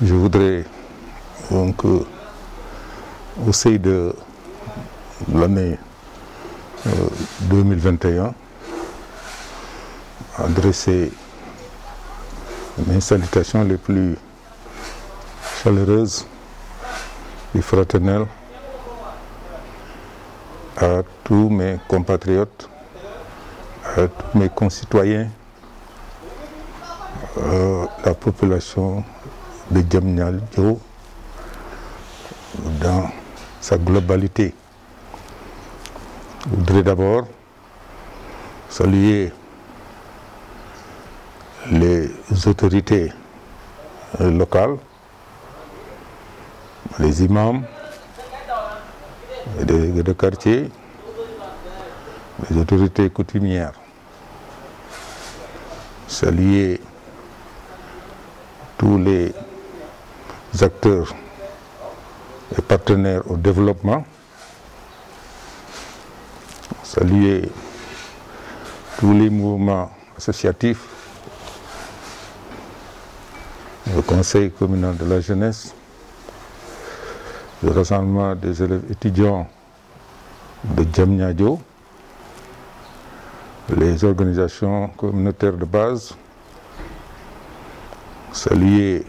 Je voudrais donc au sein de l'année 2021 adresser mes salutations les plus chaleureuses et fraternelles à tous mes compatriotes, à tous mes concitoyens, la population de Diamniadio dans sa globalité. Je voudrais d'abord saluer les autorités locales, les imams, les délégués de quartier, les autorités coutumières. Saluer tous les acteurs et partenaires au développement. Saluer tous les mouvements associatifs, le Conseil communal de la jeunesse, le rassemblement des élèves étudiants de Diamniadio, les organisations communautaires de base, saluer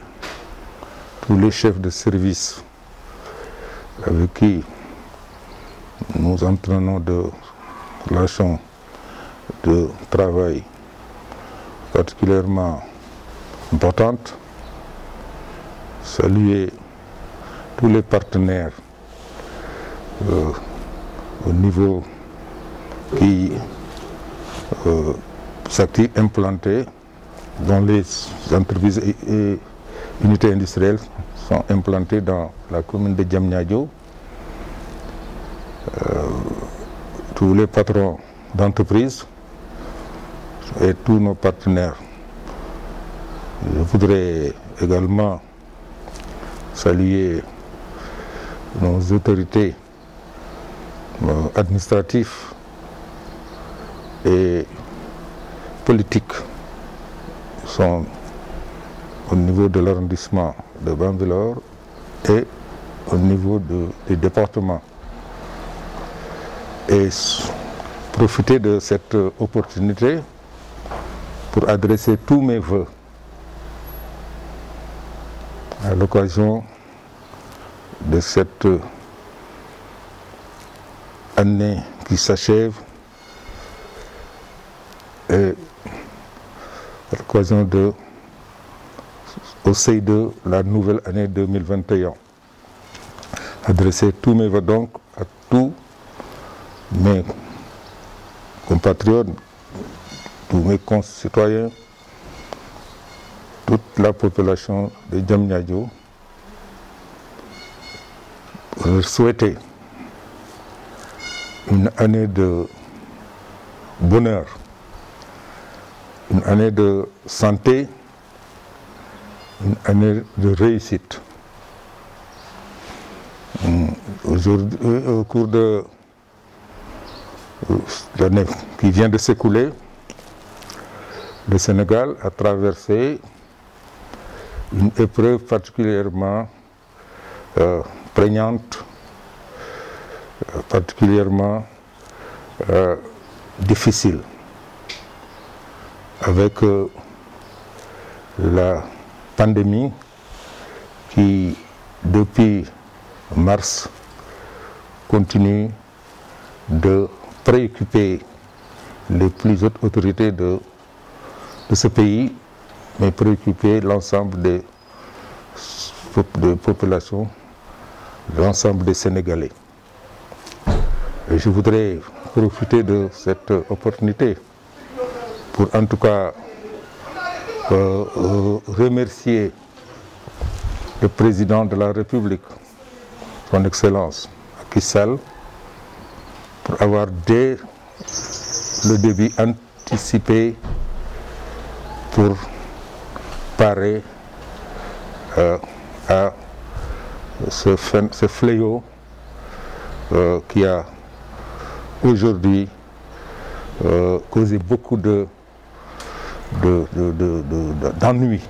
tous les chefs de service avec qui nous entraînons de relations de travail particulièrement importantes, saluer tous les partenaires au niveau qui s'activent implantés, dont les entreprises et unités industrielles sont implantées dans la commune de Diamniadio, tous les patrons d'entreprises et tous nos partenaires. Je voudrais également saluer nos autorités administratives et politiques sont au niveau de l'arrondissement de Bambilor et au niveau du département. Et profiter de cette opportunité pour adresser tous mes vœux à l'occasion de cette année qui s'achève et à l'occasion au sein de la nouvelle année 2021. Adresser tous mes vœux donc à tous mes compatriotes, tous mes concitoyens, toute la population de Diamniadio, pour leur souhaiter une année de bonheur, une année de santé, une année de réussite. Aujourd'hui, au cours de l'année qui vient de s'écouler, le Sénégal a traversé une épreuve particulièrement prégnante, particulièrement difficile, avec la pandémie qui, depuis mars, continue de préoccuper les plus hautes autorités de ce pays, mais préoccuper l'ensemble des populations, l'ensemble des Sénégalais. Et je voudrais profiter de cette opportunité pour en tout cas remercier le président de la République, son Excellence Macky Sall, pour avoir dès le début anticipé pour parer à ce fléau qui a aujourd'hui causé beaucoup d'ennuis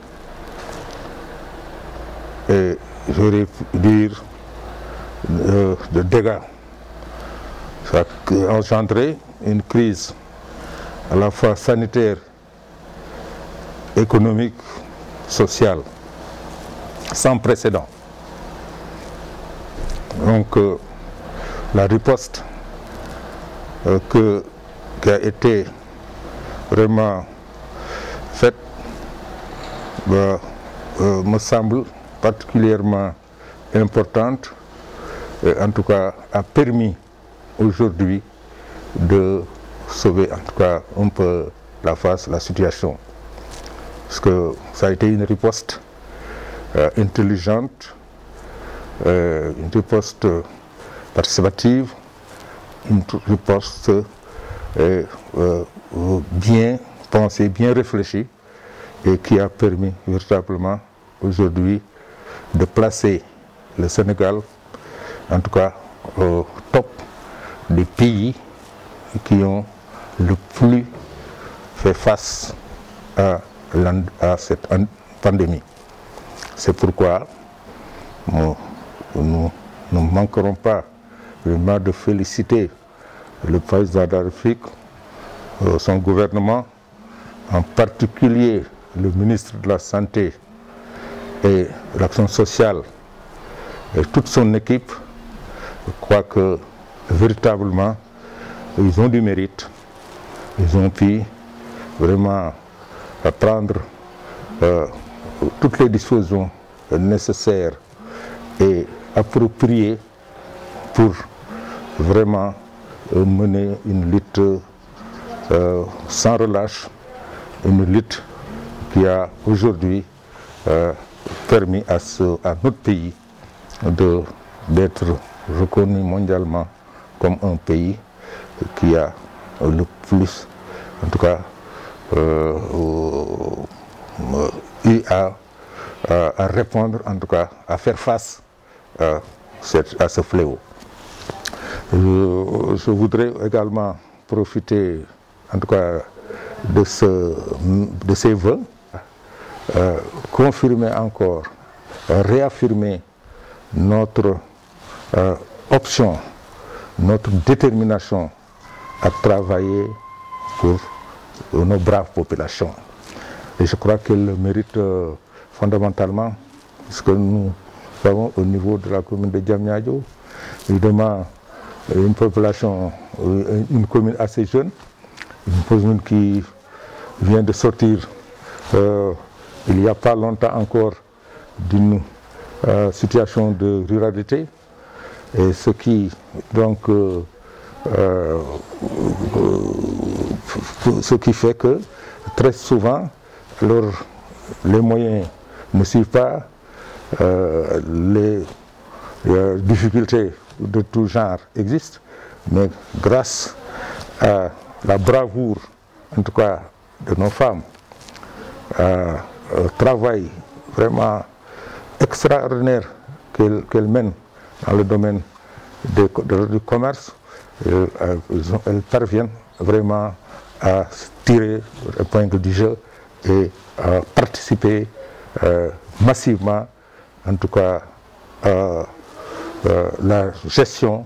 et j'aurais pu dire de dégâts. Ça a engendré une crise à la fois sanitaire, économique, sociale, sans précédent. Donc la riposte qui a été vraiment faite me semble particulièrement importante et en tout cas a permis aujourd'hui de sauver en tout cas un peu la situation. Parce que ça a été une riposte intelligente, une riposte participative, une riposte bien pensée, bien réfléchie et qui a permis véritablement aujourd'hui de placer le Sénégal en tout cas au top des pays qui ont le plus fait face à cette pandémie. C'est pourquoi nous ne manquerons pas vraiment de féliciter le président de la République, son gouvernement, en particulier le ministre de la Santé et de l'Action sociale et toute son équipe. Je crois que véritablement ils ont du mérite, ils ont pu vraiment prendre toutes les dispositions nécessaires et appropriées pour vraiment mener une lutte sans relâche, une lutte qui a aujourd'hui permis à notre pays d'être reconnu mondialement comme un pays qui a le plus, en tout cas, eu à répondre, en tout cas, à faire face à ce fléau. Je voudrais également profiter, en tout cas, de ces vœux, confirmer encore, réaffirmer notre option, notre détermination à travailler pour nos braves populations. Et je crois qu'elle le mérite fondamentalement, ce que nous avons au niveau de la commune de Diamniadio, évidemment une population, une commune assez jeune, une commune qui vient de sortir il n'y a pas longtemps encore d'une situation de ruralité, et ce qui donc ce qui fait que très souvent les moyens ne suivent pas, les difficultés de tout genre existent, mais grâce à la bravoure, en tout cas de nos femmes, au travail vraiment extraordinaire qu'elles mènent dans le domaine du commerce, elles parviennent vraiment à tirer l'épingle du jeu et à participer massivement, en tout cas, à la gestion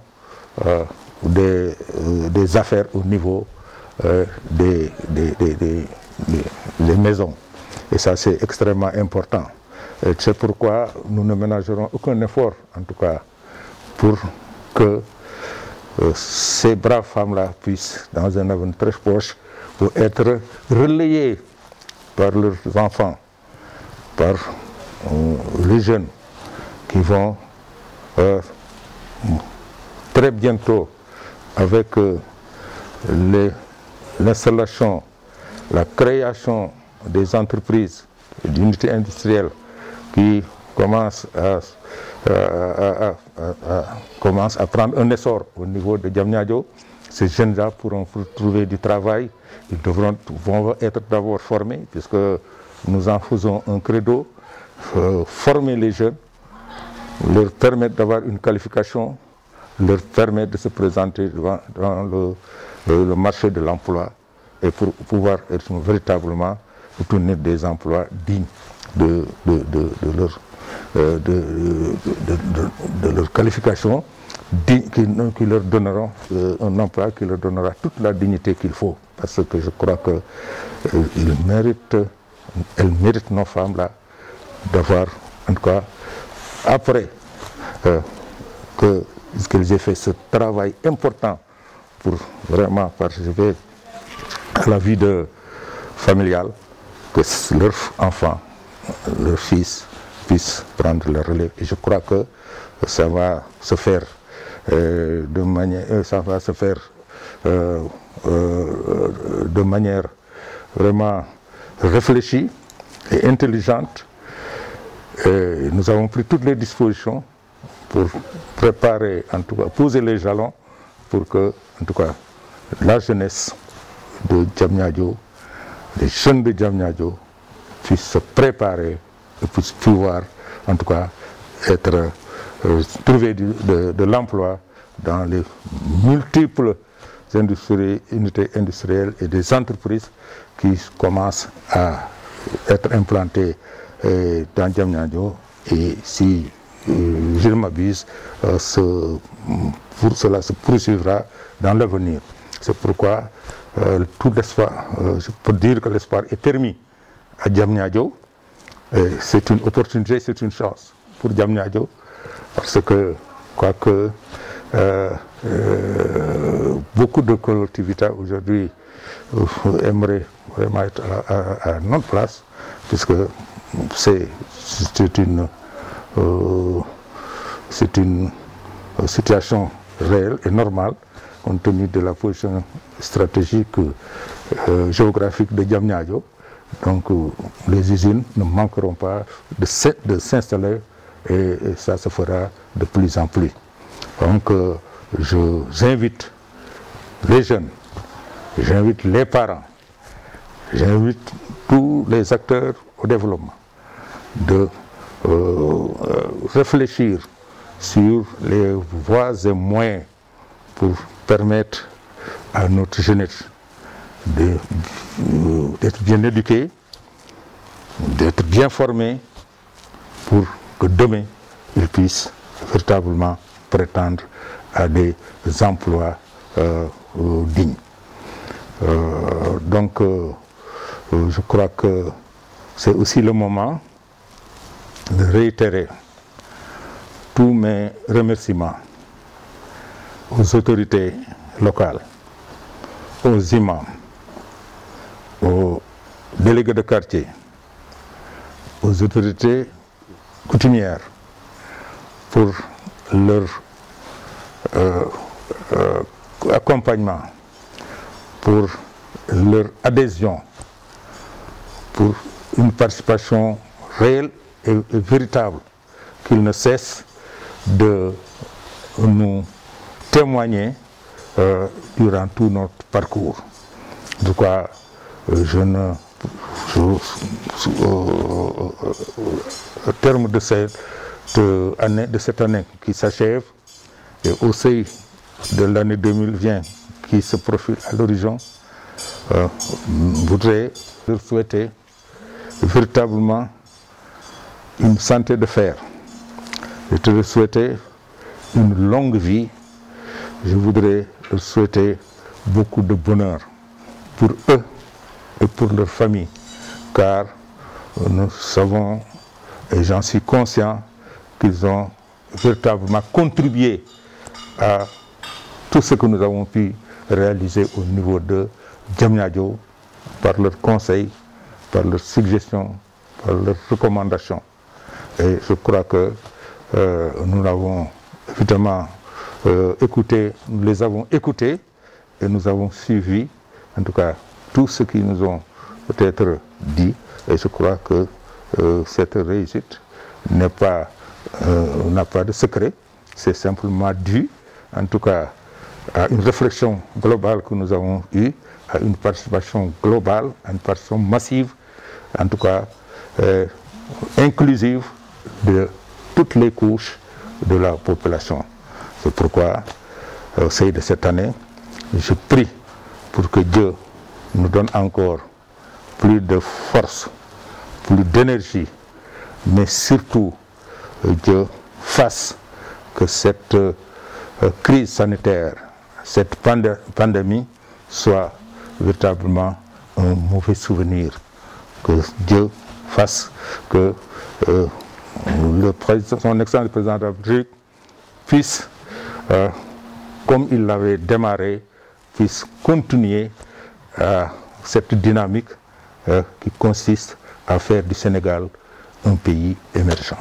des affaires au niveau des maisons. Et ça, c'est extrêmement important. C'est pourquoi nous ne ménagerons aucun effort, en tout cas, pour que ces braves femmes-là puissent, dans un avenir très proche, pour être relayées par leurs enfants, par les jeunes qui vont très bientôt, avec l'installation, la création des entreprises, d'unités industrielles qui commencent à prendre un essor au niveau de Diamniadio. Ces jeunes-là pourront trouver du travail. Ils vont être d'abord formés, puisque nous en faisons un credo, former les jeunes, leur permettre d'avoir une qualification, leur permettre de se présenter devant le marché de l'emploi et pour pouvoir être véritablement obtenir des emplois dignes de de leur qualification, qui leur donneront un emploi qui leur donnera toute la dignité qu'il faut. Parce que je crois que elles méritent, nos femmes-là, d'avoir, en tout cas, après qu'elles aient fait ce travail important pour vraiment participer à la vie familiale, que leurs enfants, leurs fils puissent prendre la relève. Et je crois que ça va se faire de manière vraiment réfléchie et intelligente. Et nous avons pris toutes les dispositions pour préparer, en tout cas, poser les jalons pour que, en tout cas, la jeunesse de Diamniadio, les jeunes de Diamniadio puissent se préparer et puissent pouvoir, en tout cas, trouver de l'emploi dans les multiples unités industrielles et des entreprises qui commencent à être implantées dans Diamniadio. Et si je ne m'abuse, cela se poursuivra dans l'avenir. C'est pourquoi tout l'espoir, je peux dire que l'espoir est permis à Diamniadio. C'est une opportunité, c'est une chance pour Diamniadio, parce que, quoique beaucoup de collectivités aujourd'hui aimeraient vraiment être à notre place, puisque c'est une situation réelle et normale, compte tenu de la position stratégique géographique de Diamniadio. Donc les usines ne manqueront pas de s'installer et ça se fera de plus en plus. Donc j'invite les jeunes, j'invite les parents, j'invite tous les acteurs au développement de réfléchir sur les voies et moyens pour permettre à notre jeunesse d'être bien éduquée, d'être bien formée, pour que demain, ils puissent véritablement prétendre à des emplois dignes. Donc, je crois que c'est aussi le moment de réitérer tous mes remerciements aux autorités locales, aux imams, aux délégués de quartier, aux autorités coutumières pour leur accompagnement, pour leur adhésion, pour une participation réelle et véritable, qu'ils ne cessent de nous témoigner durant tout notre parcours. En tout cas, au terme de cette année qui s'achève et au seuil de l'année 2020 qui se profile à l'horizon, voudrais leur souhaiter véritablement une santé de fer. Je te souhaiter une longue vie. Je voudrais leur souhaiter beaucoup de bonheur pour eux et pour leur famille, car nous savons, et j'en suis conscient, qu'ils ont véritablement contribué à tout ce que nous avons pu réaliser au niveau de Diamniadio par leurs conseils, par leurs suggestions, par leurs recommandations. Et je crois que nous l'avons évidemment écouté, nous les avons écoutés et nous avons suivi, en tout cas, tout ce qu'ils nous ont peut-être dit. Et je crois que cette réussite n'a pas de secret, c'est simplement dû, en tout cas, à une réflexion globale que nous avons eue, à une participation globale, à une participation massive, en tout cas inclusive de toutes les couches de la population. C'est pourquoi, au sein de cette année, je prie pour que Dieu nous donne encore plus de force, plus d'énergie, mais surtout Dieu fasse que cette crise sanitaire, cette pandémie soit véritablement un mauvais souvenir. Que Dieu fasse que son excellence président de la République puisse, comme il l'avait démarré, puisse continuer cette dynamique qui consiste à faire du Sénégal un pays émergent.